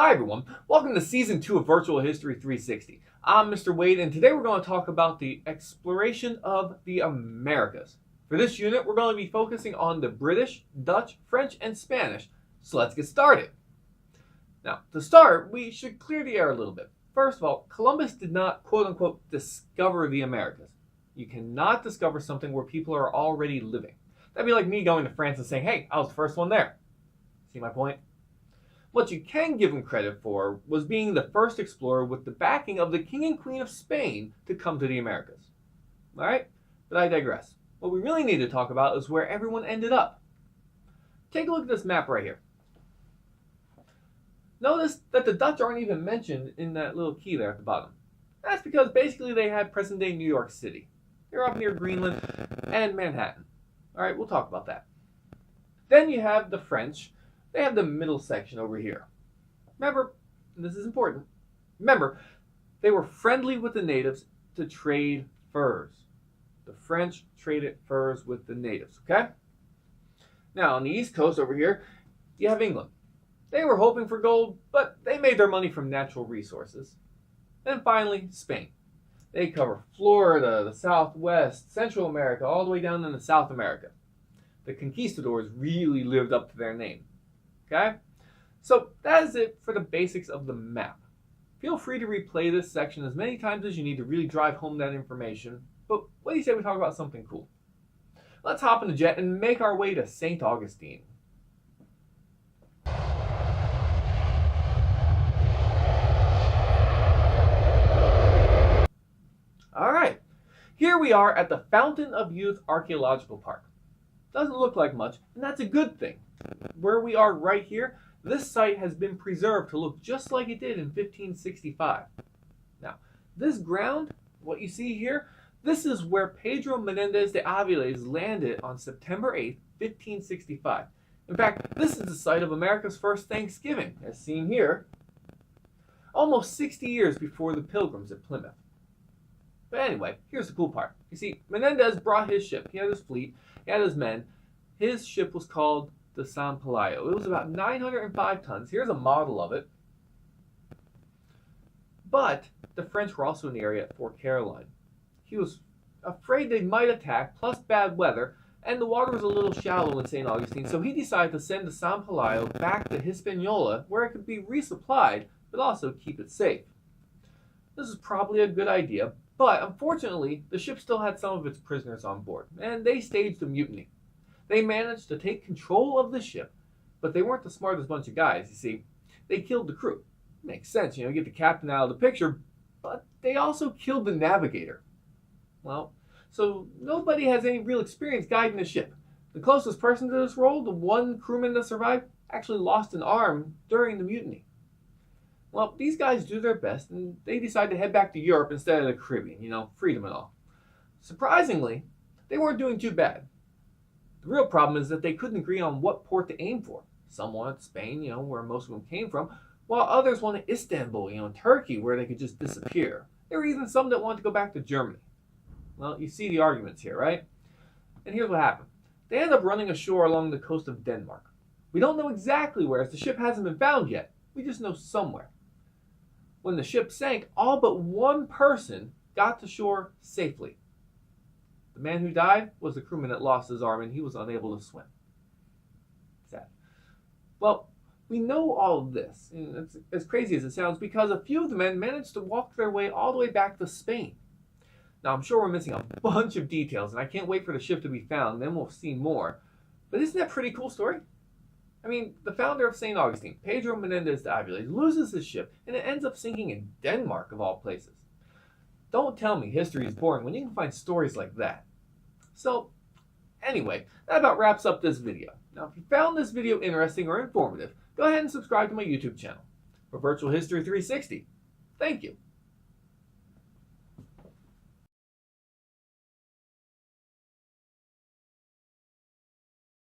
Hi everyone, welcome to Season 2 of Virtual History 360. I'm Mr. Wade, and today we're going to talk about the exploration of the Americas. For this unit, we're going to be focusing on the British, Dutch, French, and Spanish, so let's get started. Now, to start, we should clear the air a little bit. First of all, Columbus did not, quote-unquote, discover the Americas. You cannot discover something where people are already living. That'd be like me going to France and saying, hey, I was the first one there. See my point? What you can give him credit for was being the first explorer with the backing of the King and Queen of Spain to come to the Americas. Alright? But I digress. What we really need to talk about is where everyone ended up. Take a look at this map right here. Notice that the Dutch aren't even mentioned in that little key there at the bottom. That's because basically they had present-day New York City. They're up near Greenland and Manhattan. Alright, we'll talk about that. Then you have the French. They have the middle section over here. Remember, and this is important, remember, they were friendly with the natives to trade furs. The French traded furs with the natives, okay? Now, on the East Coast over here, you have England. They were hoping for gold, but they made their money from natural resources. And finally, Spain. They cover Florida, the Southwest, Central America, all the way down into South America. The conquistadors really lived up to their name. Okay? So that is it for the basics of the map. Feel free to replay this section as many times as you need to really drive home that information. But what do you say we talk about something cool? Let's hop in the jet and make our way to St. Augustine. Alright, here we are at the Fountain of Youth Archaeological Park. Doesn't look like much, and that's a good thing. Where we are right here, this site has been preserved to look just like it did in 1565. Now, this ground, what you see here, this is where Pedro Menendez de Aviles landed on September 8, 1565. In fact, this is the site of America's first Thanksgiving, as seen here, almost 60 years before the Pilgrims at Plymouth. But anyway, here's the cool part. You see, Menendez brought his ship. He had his fleet, he had his men. His ship was called the San Pelayo. It was about 905 tons. Here's a model of it. But the French were also in the area at Fort Caroline. He was afraid they might attack, plus bad weather, and the water was a little shallow in St. Augustine, so he decided to send the San Pelayo back to Hispaniola, where it could be resupplied, but also keep it safe. This is probably a good idea, but unfortunately, the ship still had some of its prisoners on board, and they staged a mutiny. They managed to take control of the ship, but they weren't the smartest bunch of guys, you see. They killed the crew. Makes sense, you know, get the captain out of the picture, but they also killed the navigator. Well, so nobody has any real experience guiding the ship. The closest person to this role, the one crewman that survived, actually lost an arm during the mutiny. Well, these guys do their best, and they decide to head back to Europe instead of the Caribbean, you know, freedom and all. Surprisingly, they weren't doing too bad. The real problem is that they couldn't agree on what port to aim for. Some wanted Spain, you know, where most of them came from, while others wanted Istanbul, you know, Turkey, where they could just disappear. There were even some that wanted to go back to Germany. Well, you see the arguments here, right? And here's what happened. They ended up running ashore along the coast of Denmark. We don't know exactly where, as the ship hasn't been found yet. We just know somewhere. When the ship sank, all but one person got to shore safely. The man who died was the crewman that lost his arm, and he was unable to swim. Sad. Well, we know all of this, and it's as crazy as it sounds, because a few of the men managed to walk their way all the way back to Spain. Now, I'm sure we're missing a bunch of details, and I can't wait for the ship to be found, then we'll see more. But isn't that a pretty cool story? I mean, the founder of St. Augustine, Pedro Menendez de Aviles, loses his ship, and it ends up sinking in Denmark, of all places. Don't tell me history is boring when you can find stories like that. So, anyway, that about wraps up this video. Now, if you found this video interesting or informative, go ahead and subscribe to my YouTube channel. For Virtual History 360, thank you.